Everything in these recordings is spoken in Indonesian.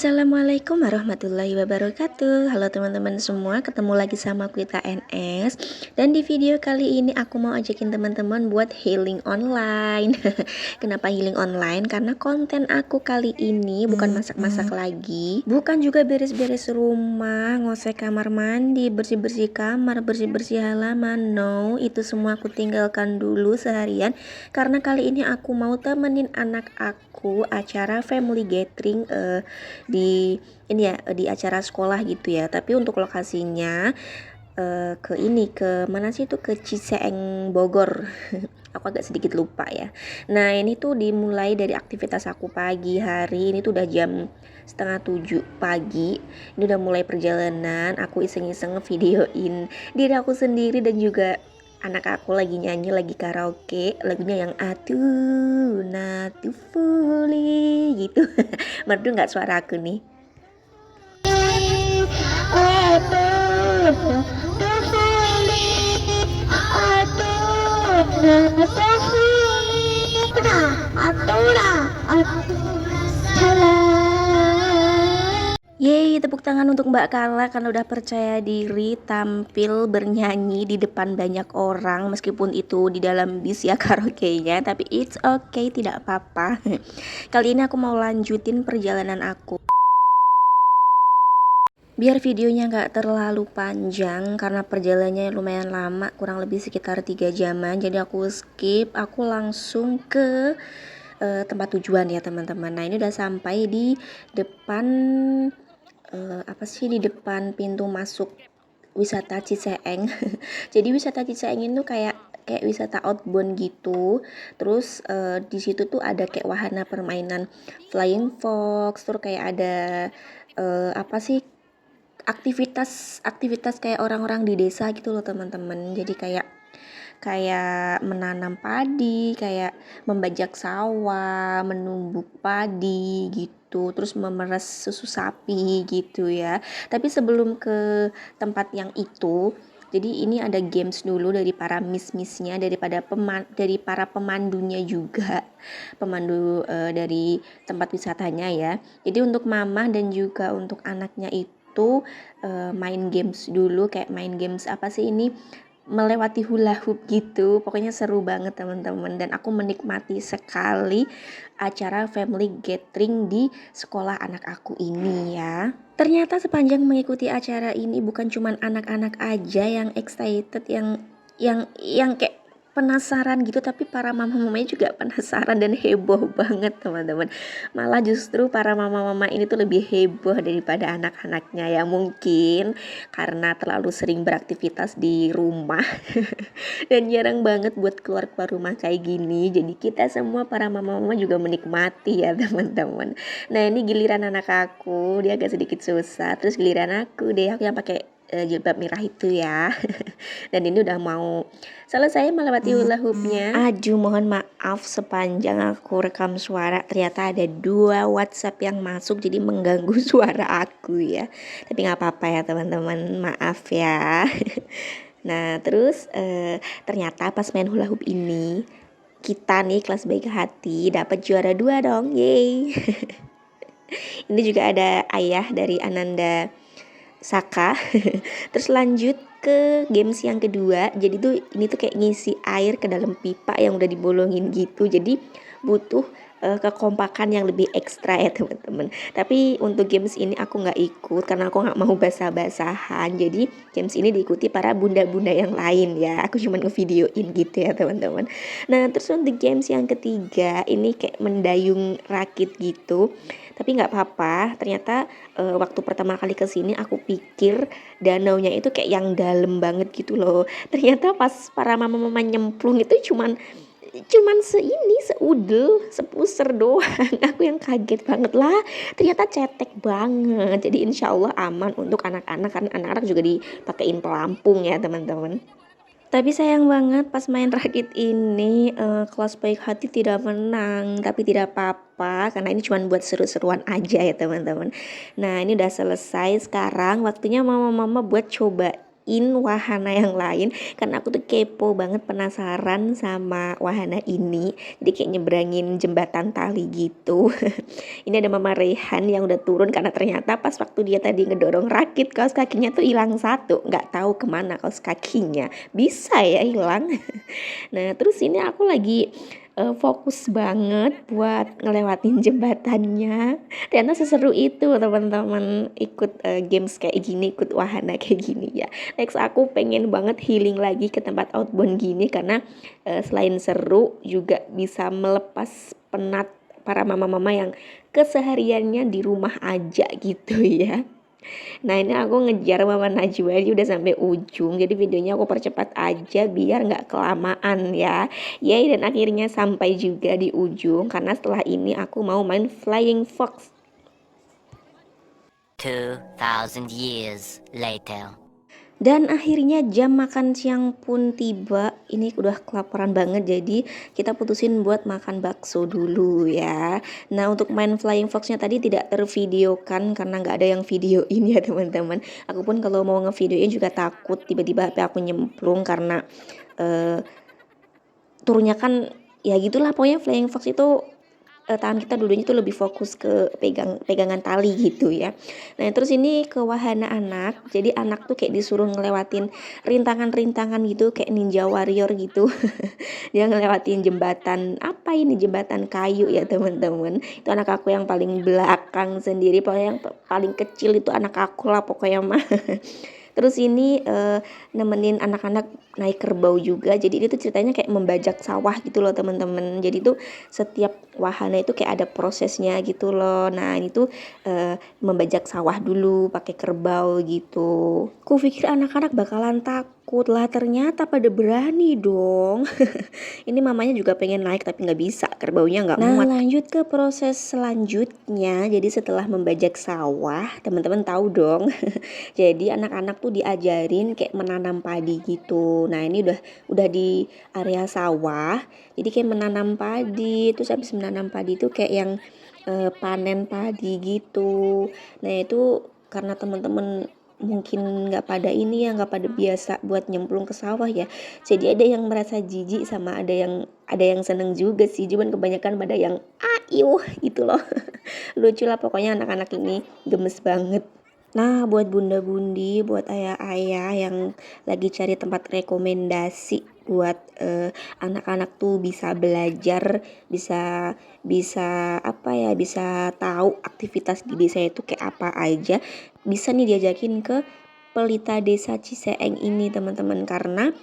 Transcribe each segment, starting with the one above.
Assalamualaikum warahmatullahi wabarakatuh. Halo teman-teman semua, ketemu lagi sama Quita NS. Dan di video kali ini aku mau ajakin teman-teman buat healing online. Kenapa healing online? Karena konten aku kali ini bukan masak-masak lagi, bukan juga beres-beres rumah, ngosek kamar mandi, bersih-bersih kamar, bersih-bersih halaman. No, itu semua aku tinggalkan dulu seharian. Karena kali ini aku mau temenin anak aku acara family gathering di ini ya, di acara sekolah gitu ya. Tapi untuk lokasinya ke mana sih, itu ke Ciseeng Bogor. Aku agak sedikit lupa ya. Nah ini tuh dimulai dari aktivitas aku pagi hari. Ini tuh udah jam setengah 7 pagi. Ini udah mulai perjalanan. Aku iseng-iseng videoin diri aku sendiri dan juga anak aku lagi nyanyi, lagi karaoke lagunya yang atuh natu fully gitu. Merdu nggak suara aku nih? Yeay, tepuk tangan untuk Mbak Kala karena udah percaya diri tampil bernyanyi di depan banyak orang, meskipun itu di dalam bis ya karaoke-nya, tapi it's okay, tidak apa-apa. Kali ini aku mau lanjutin perjalanan aku. Biar videonya nggak terlalu panjang karena perjalanannya lumayan lama, kurang lebih sekitar 3 jaman, jadi aku skip, aku langsung ke tempat tujuan ya teman-teman. Nah ini udah sampai di depan di depan pintu masuk wisata Ciseeng. Jadi wisata Ciseeng itu kayak wisata outbound gitu. Terus di situ tuh ada kayak wahana permainan flying fox, terus kayak ada aktivitas kayak orang-orang di desa gitu loh teman-teman. Jadi kayak menanam padi, kayak membajak sawah, menumbuk padi gitu, terus memeras susu sapi gitu ya. Tapi sebelum ke tempat yang itu, jadi ini ada games dulu dari para miss-missnya, dari para pemandunya juga, pemandu dari tempat wisatanya ya. Jadi untuk mama dan juga untuk anaknya itu main games dulu, kayak main games apa sih ini, melewati hula hoop gitu. Pokoknya seru banget teman-teman, dan aku menikmati sekali acara family gathering di sekolah anak aku ini ya. Ternyata sepanjang mengikuti acara ini bukan cuman anak-anak aja yang excited, yang kayak penasaran gitu, tapi para mama-mamanya juga penasaran dan heboh banget teman-teman. Malah justru para mama-mama ini tuh lebih heboh daripada anak-anaknya ya, mungkin karena terlalu sering beraktivitas di rumah dan jarang banget buat keluar rumah kayak gini. Jadi kita semua para mama-mama juga menikmati ya teman-teman. Nah ini giliran anak aku, dia agak sedikit susah. Terus giliran aku deh, aku yang pakai jilbab merah itu ya. Dan ini udah mau selesai melewati hula hoopnya. Aduh, mohon maaf sepanjang aku rekam suara ternyata ada 2 WhatsApp yang masuk, jadi mengganggu suara aku ya. Tapi nggak apa-apa ya teman-teman, maaf ya. Nah terus ternyata pas main hula hoop ini, kita nih kelas baik hati dapat juara 2 dong, yeay. Ini juga ada ayah dari Ananda Saka. Terus lanjut ke games yang kedua. Jadi tuh ini tuh kayak ngisi air ke dalam pipa yang udah dibolongin gitu. Jadi butuh kekompakan yang lebih ekstra ya teman-teman. Tapi untuk games ini aku nggak ikut karena aku nggak mau basah-basahan. Jadi games ini diikuti para bunda-bunda yang lain ya. Aku cuma ngevideoin gitu ya teman-teman. Nah terus untuk games yang ketiga ini kayak mendayung rakit gitu. Tapi nggak apa-apa, ternyata waktu pertama kali kesini aku pikir danaunya itu kayak yang dalam banget gitu loh. Ternyata pas para mama-mama nyemplung itu cuman seudel, sepuser doang. Aku yang kaget banget lah, ternyata cetek banget. Jadi insya Allah aman untuk anak-anak, karena anak-anak juga dipakein pelampung ya teman-teman. Tapi sayang banget pas main rakit ini kelas baik hati tidak menang. Tapi tidak apa-apa karena ini cuma buat seru-seruan aja ya teman-teman. Nah ini udah selesai, sekarang waktunya mama-mama buat coba wahana yang lain karena aku tuh kepo banget, penasaran sama wahana ini. Jadi kayak nyebrangin jembatan tali gitu. Ini ada Mama Rehan yang udah turun karena ternyata pas waktu dia tadi ngedorong rakit kaos kakinya tuh hilang satu, nggak tahu kemana kaos kakinya, bisa ya hilang. Nah terus ini aku lagi fokus banget buat ngelewatin jembatannya. Ternyata seseru itu teman-teman ikut games kayak gini, ikut wahana kayak gini ya. Next aku pengen banget healing lagi ke tempat outbound gini karena selain seru juga bisa melepas penat para mama-mama yang kesehariannya di rumah aja gitu ya. Nah ini aku ngejar Mama Najwa, dia udah sampai ujung, jadi videonya aku percepat aja biar nggak kelamaan ya. Yay, dan akhirnya sampai juga di ujung karena setelah ini aku mau main Flying Fox. 2000 years later. Dan akhirnya jam makan siang pun tiba. Ini udah kelaparan banget, jadi kita putusin buat makan bakso dulu ya. Nah untuk main Flying Fox-nya tadi tidak tervideokan karena nggak ada yang videoin ya teman-teman. Aku pun kalau mau ngevideoin juga takut tiba-tiba HP aku nyemplung karena turunnya kan ya gitulah, pokoknya Flying Fox itu tangan kita dulunya tuh lebih fokus ke pegangan tali gitu ya. Nah terus ini ke wahana anak, jadi anak tuh kayak disuruh ngelewatin rintangan-rintangan gitu kayak ninja warrior gitu. Dia ngelewatin jembatan, apa ini, jembatan kayu ya teman-teman. Itu anak aku yang paling belakang sendiri, pokoknya yang paling kecil itu anak aku lah pokoknya mah. Terus ini nemenin anak-anak naik kerbau juga. Jadi itu ceritanya kayak membajak sawah gitu loh teman-teman. Jadi tuh setiap wahana itu kayak ada prosesnya gitu loh. Nah ini tuh membajak sawah dulu pakai kerbau gitu. Ku pikir anak-anak bakalan takut lah, ternyata pada berani dong. Ini mamanya juga pengen naik tapi nggak bisa, kerbaunya nggak muat. Nah lanjut ke proses selanjutnya. Jadi setelah membajak sawah, teman-teman tahu dong. Jadi anak-anak tuh diajarin kayak menanam padi gitu. Nah ini udah di area sawah. Jadi kayak menanam padi. Terus habis menanam padi itu kayak yang panen padi gitu. Nah itu karena teman-teman mungkin nggak pada ini ya, nggak pada biasa buat nyemplung ke sawah ya, jadi ada yang merasa jijik sama ada yang seneng juga sih, cuman kebanyakan pada yang iuh gitu loh. Lucu lah pokoknya anak-anak ini, gemes banget. Nah buat bunda-budi, buat ayah-ayah yang lagi cari tempat rekomendasi buat anak-anak tuh bisa belajar, bisa bisa apa ya, bisa tahu aktivitas di desa itu kayak apa aja, bisa nih diajakin ke Pelita Desa Ciseeng ini teman-teman, karena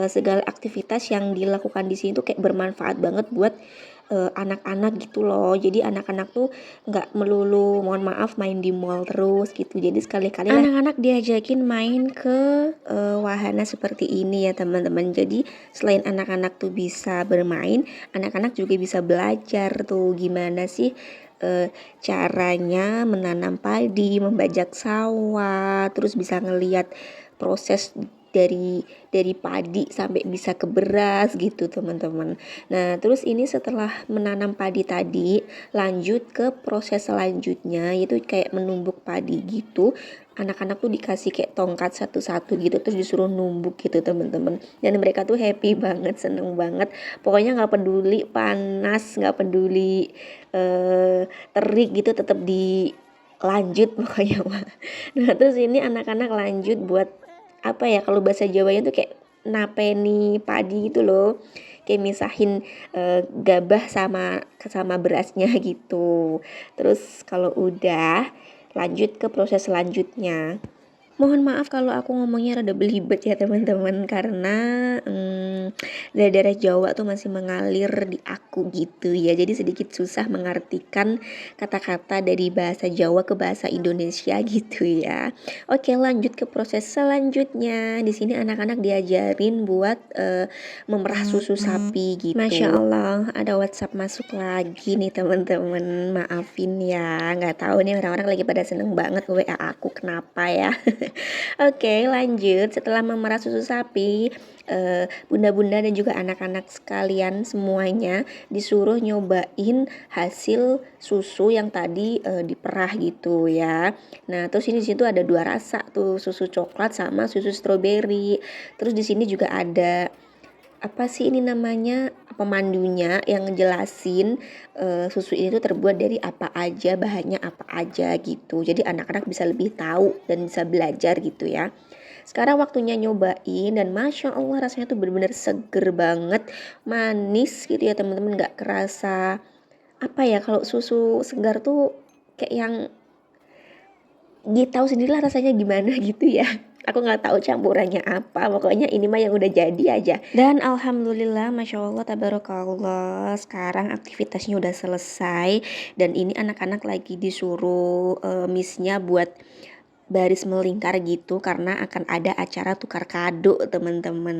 segala aktivitas yang dilakukan di sini tuh kayak bermanfaat banget buat anak-anak gitu loh. Jadi anak-anak tuh nggak melulu, mohon maaf, main di mall terus gitu. Jadi sekali-kali lah anak-anak diajakin main ke wahana seperti ini ya teman-teman. Jadi selain anak-anak tuh bisa bermain, anak-anak juga bisa belajar tuh gimana sih caranya menanam padi, membajak sawah, terus bisa ngelihat proses dari padi sampai bisa ke beras gitu teman-teman. Nah terus ini setelah menanam padi tadi, lanjut ke proses selanjutnya, yaitu kayak menumbuk padi gitu. Anak-anak tuh dikasih kayak tongkat satu-satu gitu, terus disuruh numbuk gitu teman-teman. Dan mereka tuh happy banget, seneng banget. Pokoknya nggak peduli panas, nggak peduli terik gitu, tetap dilanjut pokoknya mah. Nah terus ini anak-anak lanjut buat apa ya, kalau bahasa Jawanya tuh kayak napeni padi gitu loh, kayak misahin gabah sama berasnya gitu. Terus kalau udah lanjut ke proses selanjutnya. Mohon maaf kalau aku ngomongnya rada belibet ya teman-teman, karena daerah Jawa tuh masih mengalir di aku gitu ya. Jadi sedikit susah mengartikan kata-kata dari bahasa Jawa ke bahasa Indonesia gitu ya. Oke, lanjut ke proses selanjutnya. Di sini anak-anak diajarin buat memerah susu sapi gitu. Masya Allah, ada WhatsApp masuk lagi nih teman-teman. Maafin ya, nggak tahu nih orang-orang lagi pada seneng banget WA aku, kenapa ya. Oke lanjut, setelah memerah susu sapi bunda-bunda dan juga anak-anak sekalian semuanya disuruh nyobain hasil susu yang tadi diperah gitu ya. Nah, terus ini di situ ada dua rasa tuh, susu coklat sama susu stroberi. Terus di sini juga ada apa sih ini namanya, pemandunya yang ngejelasin susu ini tuh terbuat dari apa aja, bahannya apa aja gitu. Jadi anak-anak bisa lebih tahu dan bisa belajar gitu ya. Sekarang waktunya nyobain dan Masya Allah rasanya tuh bener-bener seger banget, manis gitu ya teman-teman, nggak kerasa apa ya, kalau susu segar tuh kayak yang dia tahu sendirilah rasanya gimana gitu ya. Aku nggak tahu campurannya apa, pokoknya ini mah yang udah jadi aja. Dan alhamdulillah, masya Allah, tabarakallah, sekarang aktivitasnya udah selesai dan ini anak-anak lagi disuruh missnya buat baris melingkar gitu karena akan ada acara tukar kado teman-teman.